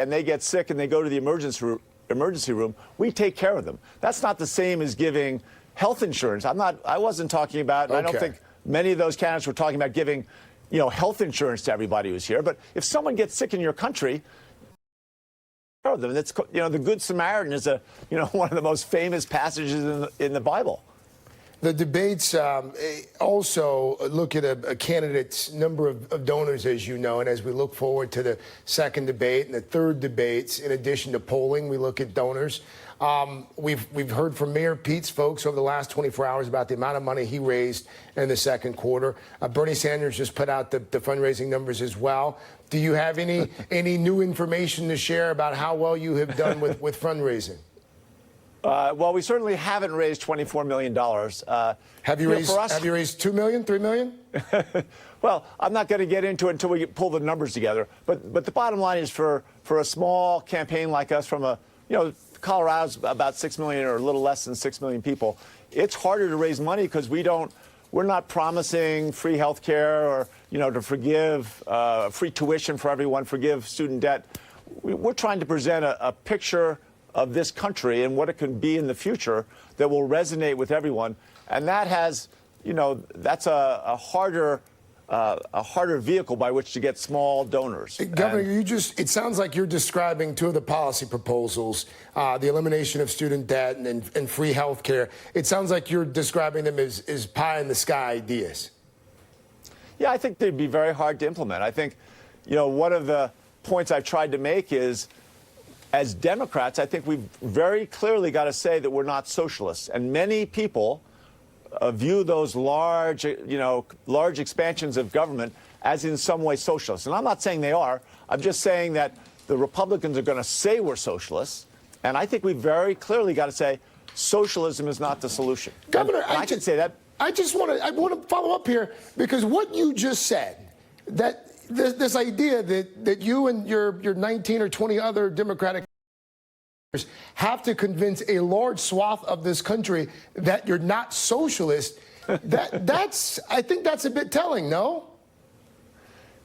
and they get sick and they go to the emergency room, we take care of them. That's not the same as giving health insurance. I wasn't talking about, and I don't think many of those candidates were talking about giving, health insurance to everybody who's here. But if someone gets sick in your country, them. And it's, the Good Samaritan is one of the most famous passages in the Bible. The debates also look at a candidate's number of donors, as you know, and as we look forward to the second debate and the third debates, in addition to polling, we look at donors. We've heard from Mayor Pete's folks over the last 24 hours about the amount of money he raised in the second quarter. Bernie Sanders just put out the fundraising numbers as well. Do you have any new information to share about how well you have done with fundraising? Well, we certainly haven't raised $24 million. Have you raised 2 million, 3 million? Well, I'm not going to get into it until we pull the numbers together. But the bottom line is for a small campaign like us from Colorado's about 6 million or a little less than 6 million people. It's harder to raise money because we're not promising free health care or, to forgive free tuition for everyone, forgive student debt. We're trying to present a picture of this country and what it can be in the future that will resonate with everyone. And that has, that's a harder vehicle by which to get small donors. Governor, it sounds like you're describing two of the policy proposals, the elimination of student debt and free health care. It sounds like you're describing them as pie-in-the-sky ideas. Yeah, I think they'd be very hard to implement. I think, one of the points I've tried to make is, as Democrats, I think we've very clearly got to say that we're not socialists. And many people view those large expansions of government as in some way socialist. And I'm not saying they are. I'm just saying that the Republicans are going to say we're socialists. And I think we very clearly got to say socialism is not the solution. Governor, I can say that. I want to follow up here, because what you just said, that this idea that you and your 19 or 20 other Democratic have to convince a large swath of this country that you're not socialist, I think that's a bit telling, no?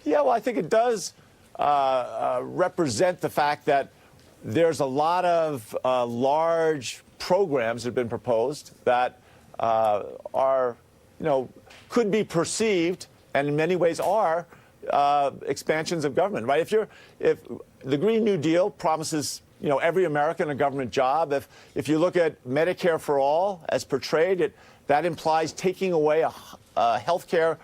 Yeah, well, I think it does represent the fact that there's a lot of large programs that have been proposed that are, could be perceived, and in many ways are, expansions of government, right? If the Green New Deal promises, every American a government job, if you look at Medicare for all as portrayed, that implies taking away health care,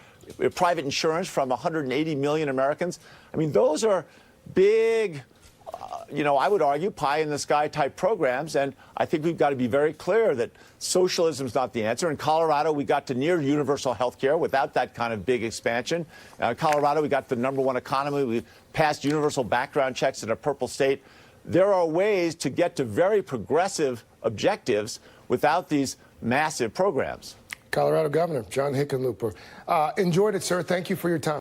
private insurance from 180 million Americans. I mean, those are big, I would argue, pie-in-the-sky type programs, and I think we've got to be very clear that socialism is not the answer. In Colorado, we got to near universal health care without that kind of big expansion. In Colorado, we got the #1 economy. We passed universal background checks in a purple state. There are ways to get to very progressive objectives without these massive programs. Colorado Governor John Hickenlooper. Enjoyed it, sir. Thank you for your time.